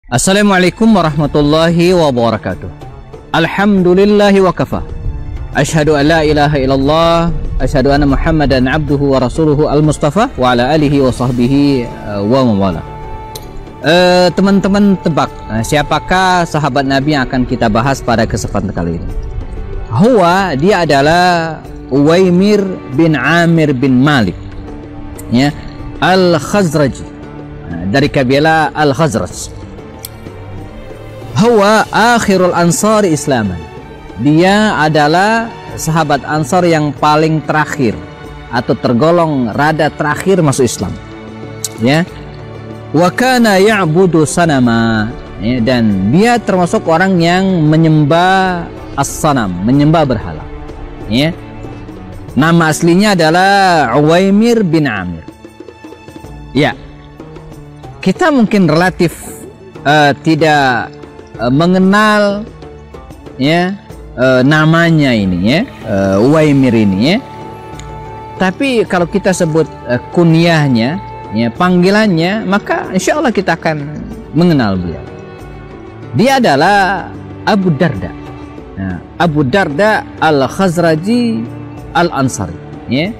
Assalamualaikum warahmatullahi wabarakatuh. Alhamdulillahi wa kafa. Asyhadu an la ilaha illallah, asyhadu anna Muhammadan abduhu wa rasuluhu al-mustafa wa ala alihi wa sahbihi wa mawala. Teman-teman tebak, siapakah sahabat Nabi yang akan kita bahas pada kesempatan kali ini? Dia adalah Uwaimir bin Amir bin Malik, ya, Al-Khazraji, dari kabilah Al-Khazraj. Huwa akhirul ansari islaman. Dia adalah sahabat Ansar yang paling terakhir atau tergolong rada terakhir masuk Islam, ya. Wa kana ya'budu sanama, ya, dan dia termasuk orang yang menyembah as-sanam, menyembah berhala, ya. Nama aslinya adalah Uwaimir bin Amir. Ya, kita mungkin relatif tidak mengenal, ya, namanya ini, ya, Uwaimir ini, ya. Tapi kalau kita sebut kunyahnya, ya, panggilannya, maka insya Allah kita akan mengenal beliau. Dia adalah Abu Darda, nah, Abu Darda Al-Khazraji Al-Ansari, ya.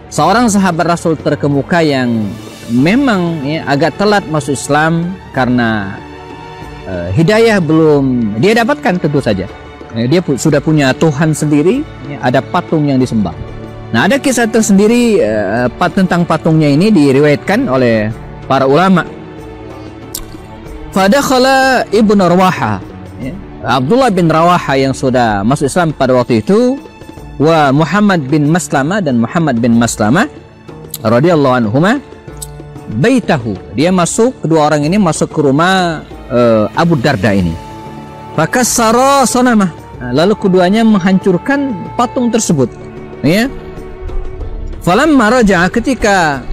Seorang sahabat Rasul terkemuka yang memang, ya, agak telat masuk Islam karena hidayah belum dia dapatkan, tentu saja. Dia sudah punya Tuhan sendiri, ya, ada patung yang disembah. Nah, ada kisah tersendiri tentang patungnya ini diriwayatkan oleh para ulama. Fadakhala Ibnu Rawaha, ya, Abdullah bin Rawaha yang sudah masuk Islam pada waktu itu, wa Muhammad bin Maslamah, dan Muhammad bin Maslamah radhiyallahu anhuma, baitahu, dia masuk, kedua orang ini masuk ke rumah Abu Darda ini. Fakassara sanamah, lalu keduanya menghancurkan patung tersebut, ya. Falamma raja'a, ketika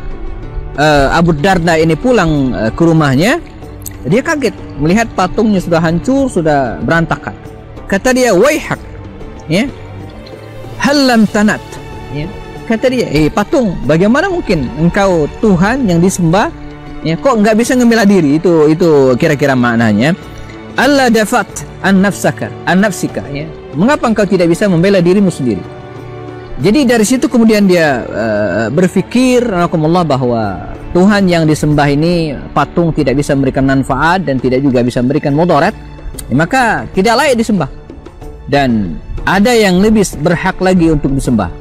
Abu Darda ini pulang ke rumahnya, dia kaget melihat patungnya sudah hancur, sudah berantakan. Kata dia, waihak, ya, hal lam tanat, ya. Kata dia, patung, bagaimana mungkin engkau Tuhan yang disembah, ya, kok nggak bisa membela diri? Itu kira-kira maknanya. Allah dafat an nafsaka, an nafsika, ya. Mengapa engkau tidak bisa membela dirimu sendiri? Jadi dari situ kemudian dia berpikir, rahimakumullah, bahwa Tuhan yang disembah ini, patung, tidak bisa memberikan manfaat dan tidak juga bisa memberikan mudarat, ya, maka tidak layak disembah. Dan ada yang lebih berhak lagi untuk disembah,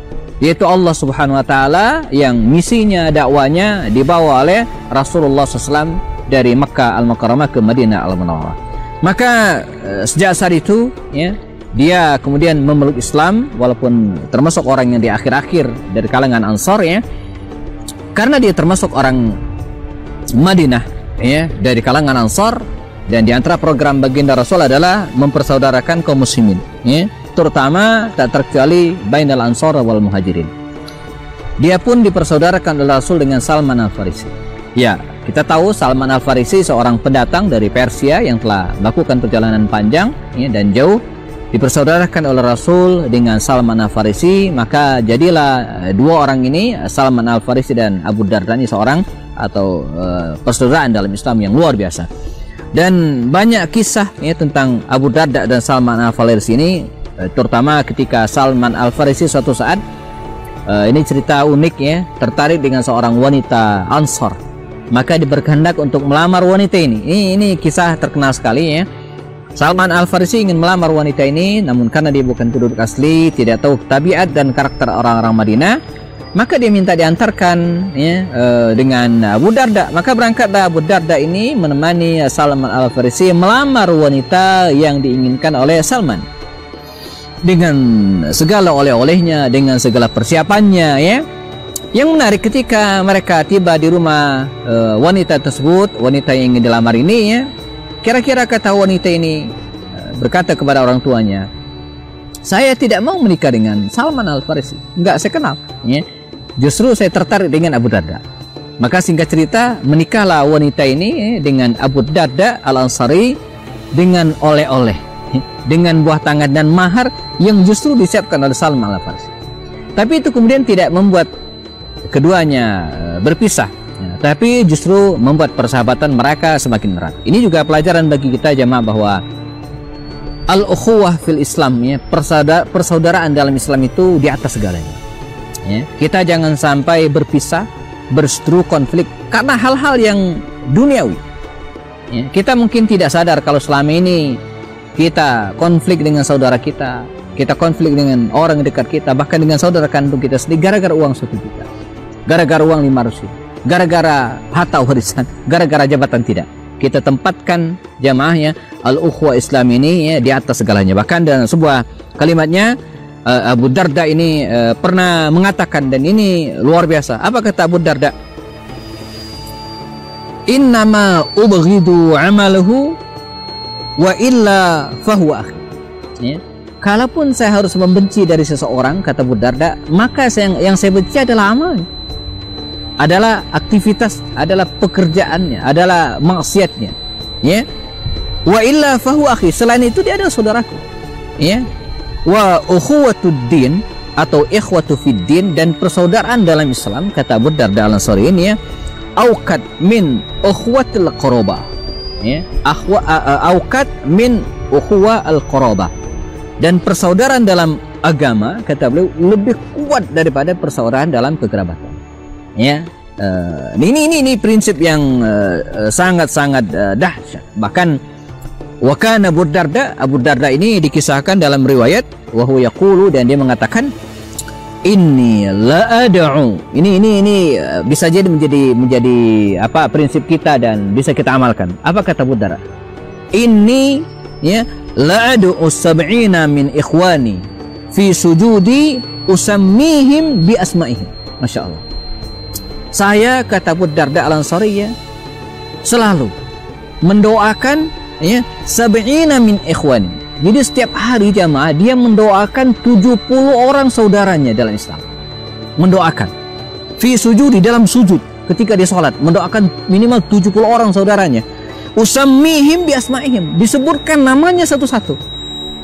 yaitu Allah Subhanahu wa Ta'ala, yang misinya, dakwanya dibawa oleh Rasulullah SAW dari Makkah Al-Mukarramah ke Madinah Al-Munawwarah. Maka sejak saat itu, ya, dia kemudian memeluk Islam, walaupun termasuk orang yang di akhir-akhir dari kalangan Ansar, ya, karena dia termasuk orang Madinah, ya, dari kalangan Ansar. Dan di antara program baginda Rasul adalah mempersaudarakan kaum muslimin, ya, terutama tak terkecuali bainal ansar wal muhajirin. Dia pun dipersaudarakan oleh Rasul dengan Salman Al-Farisi. Ya, kita tahu Salman Al-Farisi seorang pendatang dari Persia yang telah melakukan perjalanan panjang, ya, dan jauh, dipersaudarakan oleh Rasul dengan Salman Al-Farisi. Maka jadilah dua orang ini, Salman Al-Farisi dan Abu Darda, ini seorang atau persaudaraan dalam Islam yang luar biasa. Dan banyak kisah, ya, tentang Abu Darda dan Salman Al-Farisi ini, terutama ketika Salman Al-Farisi suatu saat, ini cerita unik, ya, tertarik dengan seorang wanita Ansar, maka berkehendak untuk melamar wanita ini. Ini kisah terkenal sekali, ya. Salman Al-Farisi ingin melamar wanita ini, namun karena dia bukan penduduk asli, tidak tahu tabiat dan karakter orang-orang Madinah, maka dia minta diantarkan, ya, dengan Abu Darda. Maka berangkatlah Abu Darda ini menemani Salman Al-Farisi melamar wanita yang diinginkan oleh Salman, dengan segala oleh-olehnya, dengan segala persiapannya, ya. Yang menarik, ketika mereka tiba di rumah wanita tersebut, wanita yang ingin dilamar ini, ya, kira-kira kata wanita ini berkata kepada orang tuanya, saya tidak mau menikah dengan Salman Al-Farisi, enggak saya kenal, ya. Justru saya tertarik dengan Abu Darda. Maka singkat cerita, menikahlah wanita ini, dengan Abu Darda Al-Ansari, dengan oleh-oleh, dengan buah tangan dan mahar yang justru disiapkan oleh Salman Al-Farisi. Tapi itu kemudian tidak membuat keduanya berpisah, tapi justru membuat persahabatan mereka semakin erat. Ini juga pelajaran bagi kita jemaah bahwa al-ukhuwah fil Islam, ya, persaudaraan dalam Islam itu di atas segalanya. Ya, kita jangan sampai berpisah, berseteru, konflik karena hal-hal yang duniawi. Ya, kita mungkin tidak sadar kalau selama ini kita konflik dengan saudara kita konflik dengan orang dekat kita, bahkan dengan saudara kandung kita sendiri gara-gara uang 1 juta, gara-gara uang 500 ribu, gara-gara harta warisan, gara-gara jabatan. Tidak, kita tempatkan jamaahnya al-ukhuwah Islam ini, ya, di atas segalanya. Bahkan dalam sebuah kalimatnya Abu Darda ini pernah mengatakan, dan ini luar biasa. Apa kata Abu Darda? Innama ubghidu amalahu wa illa fahuwa akhi. Ya. Kalaupun saya harus membenci dari seseorang, kata Abu Darda, maka yang saya benci adalah amalnya, adalah aktivitas, adalah pekerjaannya, adalah maksiatnya. Ya. Wa illa fahuwa akhi. Selain itu dia adalah saudaraku. Ya. Wa ukhuwatuddin atau ikhwatu fiddin, dan persaudaraan dalam Islam, kata Abu Darda al-Ansari ini, ya, auqad min ukhuwatil qarabah. Ya. Auqad min ukhuwa al-qarabah. Dan persaudaraan dalam agama, kata beliau, lebih kuat daripada persaudaraan dalam kekerabatan. Ya, ini prinsip yang sangat-sangat dahsyat. Bahkan wakana Abu Darda ini dikisahkan dalam riwayat, wa huwa yaqulu, dan dia mengatakan, inni la ad'u. Ini bisa jadi menjadi apa prinsip kita dan bisa kita amalkan. Apa kata Abu Darda? Inni, ya, la ad'u sab'ina min ikhwani fi sujudi usammihim bi asma'ihim. Masya Allah. Saya, kata Abu Darda al-Ansari, ya, selalu mendoakan, ya, sab'ina min ikhwani. Jadi setiap hari jamaah dia mendoakan 70 orang saudaranya dalam Islam. Mendoakan fi sujudi, dalam sujud ketika dia sholat, mendoakan minimal 70 orang saudaranya. Usammihim bi asma'ihim, disebutkan namanya satu-satu.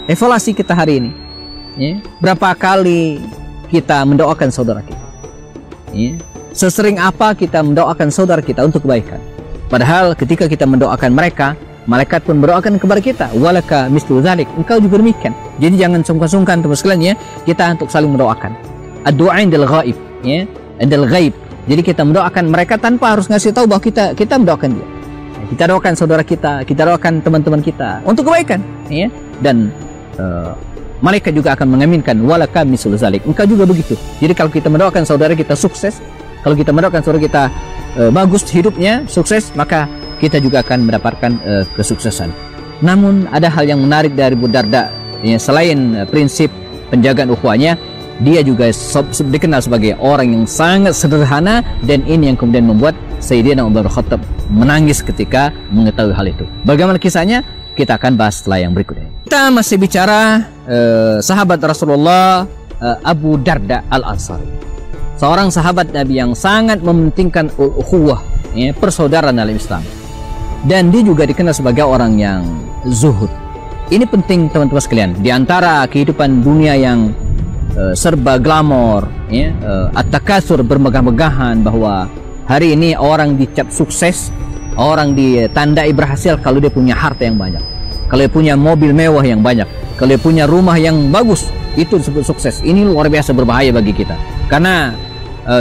Evaluasi kita hari ini, ya, berapa kali kita mendoakan saudara kita, ya, sesering apa kita mendoakan saudara kita untuk kebaikan. Padahal ketika kita mendoakan mereka, malaikat pun berdoakan kepada kita, walaka mislu dzalik, engkau juga demikian. Jadi jangan sungkan-sungkan teman sekalian, ya, kita untuk saling mendoakan. Ad-du'a indal ghaib, ya, indal ghaib. Jadi kita mendoakan mereka tanpa harus ngasih tahu bahwa kita mendoakan dia. Kita doakan saudara kita doakan teman-teman kita untuk kebaikan, ya, dan malaikat juga akan mengaminkan, walaka mislu dzalik, engkau juga begitu. Jadi kalau kita mendoakan saudara kita sukses, kalau kita mendoakan saudara kita bagus hidupnya, sukses, maka kita juga akan mendapatkan kesuksesan. Namun ada hal yang menarik dari Abu Darda, ya, selain prinsip penjagaan ukhuwahnya, dia juga dikenal sebagai orang yang sangat sederhana, dan ini yang kemudian membuat Sayyidina Umar bin Khattab menangis ketika mengetahui hal itu. Bagaimana kisahnya? Kita akan bahas setelah yang berikutnya. Kita masih bicara sahabat Rasulullah, Abu Darda al-Ansari, seorang sahabat Nabi yang sangat mementingkan ukhuwah, ya, persaudaraan dalam Islam, dan dia juga dikenal sebagai orang yang zuhud. Ini penting teman-teman sekalian. Di antara kehidupan dunia yang serba glamor, ya, at-takatsur, bermegah-megahan, bahwa hari ini orang dicap sukses, orang ditandai berhasil kalau dia punya harta yang banyak, kalau dia punya mobil mewah yang banyak, kalau dia punya rumah yang bagus, itu disebut sukses. Ini luar biasa berbahaya bagi kita, karena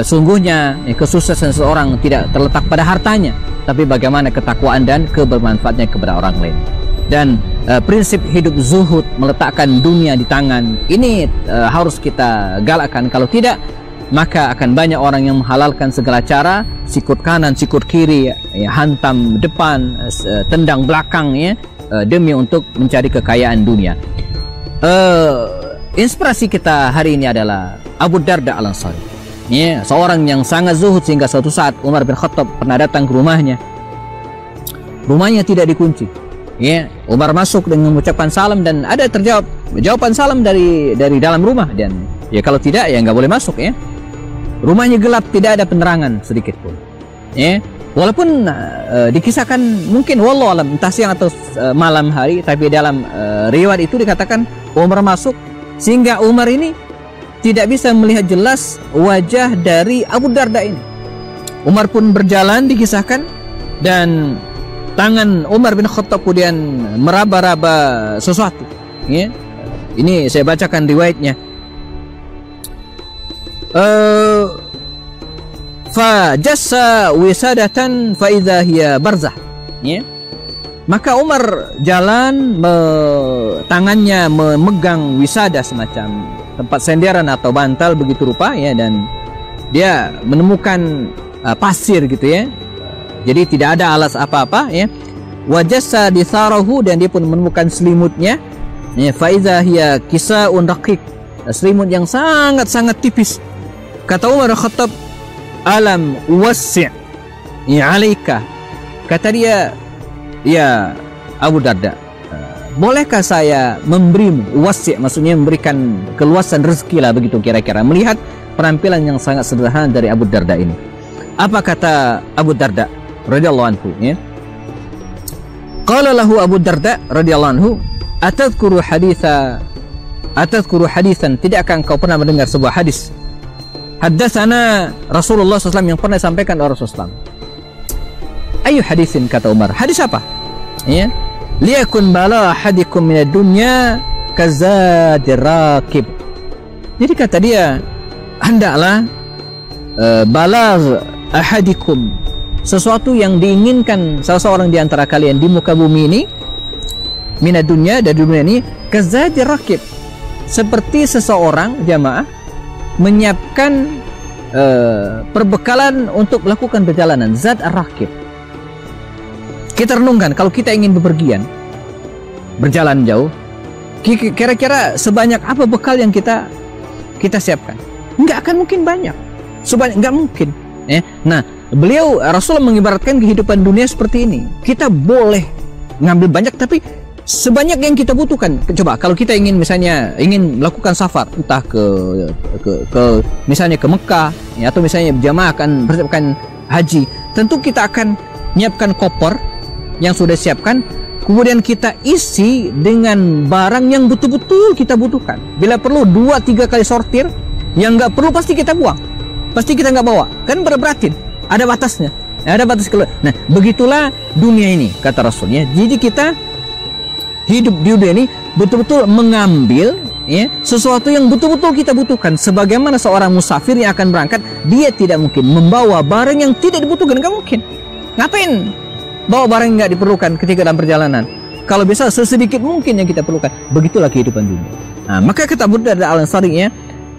sungguhnya kesuksesan seseorang tidak terletak pada hartanya, tapi bagaimana ketakwaan dan kebermanfaatnya kepada orang lain. Dan prinsip hidup zuhud, meletakkan dunia di tangan, ini harus kita galakkan. Kalau tidak, maka akan banyak orang yang menghalalkan segala cara, sikut kanan, sikut kiri, ya, hantam depan, tendang belakang, ya, demi untuk mencari kekayaan dunia. Inspirasi kita hari ini adalah Abu Darda al-Ansari, ya, seorang yang sangat zuhud sehingga suatu saat Umar bin Khattab pernah datang ke rumahnya. Rumahnya tidak dikunci, ya. Umar masuk dengan mengucapkan salam, dan ada terjawab jawaban salam dari dalam rumah, dan ya kalau tidak, ya nggak boleh masuk, ya. Rumahnya gelap, tidak ada penerangan sedikit pun, ya. Walaupun dikisahkan mungkin wallahu alam entah siang atau malam hari, tapi dalam riwayat itu dikatakan Umar masuk sehingga Umar ini tidak bisa melihat jelas wajah dari Abu Darda ini. Umar pun berjalan dikisahkan, dan tangan Umar bin Khattab kemudian meraba-raba sesuatu. Ya. Ini saya bacakan riwayatnya. Fajassa wisadatan fa idza hiya barzah. Ya. Maka Umar jalan, tangannya memegang wisada, semacam tempat senderan atau bantal begitu rupa, ya, dan dia menemukan pasir gitu, ya. Jadi tidak ada alas apa-apa, ya. Wajassa ditharahu, dan dia pun menemukan selimutnya, ya. Fa idza hiya kisaun raqiq, selimut yang sangat-sangat tipis. Kata Umar bin Khattab, alam wassi' ya alaika. Kata dia, ya Abu Darda, bolehkah saya memberimu wasi', maksudnya memberikan keluasan rezeki lah begitu kira-kira, melihat penampilan yang sangat sederhana dari Abu Darda ini. Apa kata Abu Darda radhiyallahu anhu, ya? Qala lahu Abu Darda radhiyallahu anhu, atadhkuru haditsan, tidakkah engkau pernah mendengar sebuah hadis? Haddatsana Rasulullah SAW, yang pernah disampaikan oleh Rasulullah. Ayu hadisin, kata Umar. Hadis apa? Ya. Liyakun bala ahadikum minad dunya kazadir rakib. Jadi kata dia, hendaklah balagh ahadikum, sesuatu yang diinginkan salah seorang di antara kalian di muka bumi ini, minad dunya, dari dunia ini, kazadir rakib, seperti seseorang jamaah menyiapkan perbekalan untuk melakukan perjalanan. Zad ar-rakib. Kita renungkan, kalau kita ingin bepergian, berjalan jauh, kira-kira sebanyak apa bekal yang kita siapkan? Nggak akan mungkin banyak, nggak mungkin. Nah, beliau Rasul mengibaratkan kehidupan dunia seperti ini. Kita boleh ngambil banyak, tapi sebanyak yang kita butuhkan. Coba kalau kita ingin melakukan safar, entah ke misalnya ke Mekah, ya, atau misalnya jamaah akan persiapkan haji, tentu kita akan menyiapkan koper yang sudah siapkan, kemudian kita isi dengan barang yang betul-betul kita butuhkan. Bila perlu 2-3 kali sortir, yang nggak perlu pasti kita buang, pasti kita nggak bawa, kan beratin, ada batasnya, ada batas keluar. Nah, begitulah dunia ini, kata Rasulnya. Jadi kita hidup di dunia ini betul-betul mengambil, ya, sesuatu yang betul-betul kita butuhkan. Sebagaimana seorang musafir yang akan berangkat, dia tidak mungkin membawa barang yang tidak dibutuhkan, nggak mungkin. Ngapain bawa barang yang nggak diperlukan ketika dalam perjalanan? Kalau bisa sesedikit mungkin yang kita perlukan. Begitulah kehidupan dunia. Nah, maka kata Abu Darda al-Ansari, ya,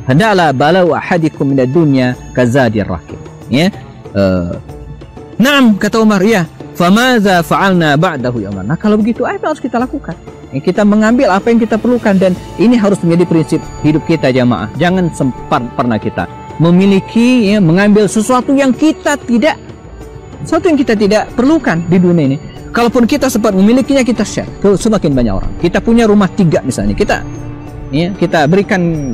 hendaklah balau ahadikum minad dunya kazadir rakib. Ya, naam, kata Umar, ya. Famadza fa'alna ba'dahu ya Umar. Nah, kalau begitu apa yang harus kita lakukan? Kita mengambil apa yang kita perlukan, dan ini harus menjadi prinsip hidup kita jamaah. Jangan sempat pernah kita memiliki, ya, mengambil sesuatu yang kita tidak perlukan di dunia ini. Kalaupun kita sempat memilikinya, kita share ke semakin banyak orang. Kita punya rumah 3 misalnya, kita berikan,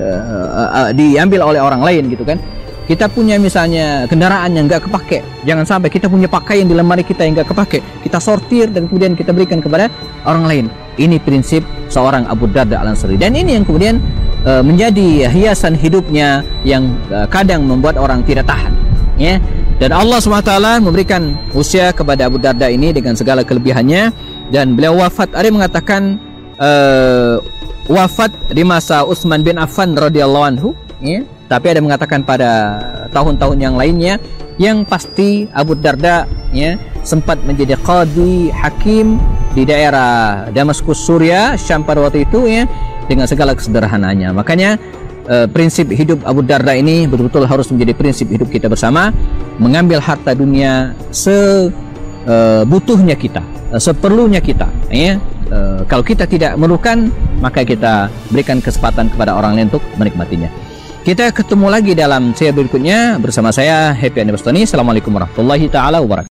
diambil oleh orang lain gitu kan. Kita punya misalnya kendaraan yang nggak kepake, jangan sampai kita punya pakaian di lemari kita yang nggak kepake, kita sortir dan kemudian kita berikan kepada orang lain. Ini prinsip seorang Abu Darda al-Ansari, dan ini yang kemudian menjadi hiasan hidupnya yang kadang membuat orang tidak tahan, ya. Dan Allah SWT memberikan usia kepada Abu Darda ini dengan segala kelebihannya, dan beliau wafat. Ada yang mengatakan wafat di masa Utsman bin Affan radhiyallahu anhu, ya. Tapi ada yang mengatakan pada tahun-tahun yang lainnya. Yang pasti Abu Darda, ya, sempat menjadi qadhi hakim di daerah Damaskus, Suria, Syam pada waktu itu, ya, dengan segala kesederhanaannya. Makanya prinsip hidup Abu Darda ini betul-betul harus menjadi prinsip hidup kita bersama. Mengambil harta dunia sebutuhnya kita, seperlunya kita, ya. Kalau kita tidak memerlukan, maka kita berikan kesempatan kepada orang lain untuk menikmatinya. Kita ketemu lagi dalam seri berikutnya bersama saya Happy Andi Bastoni. Assalamualaikum warahmatullahi taala wabarakatuh.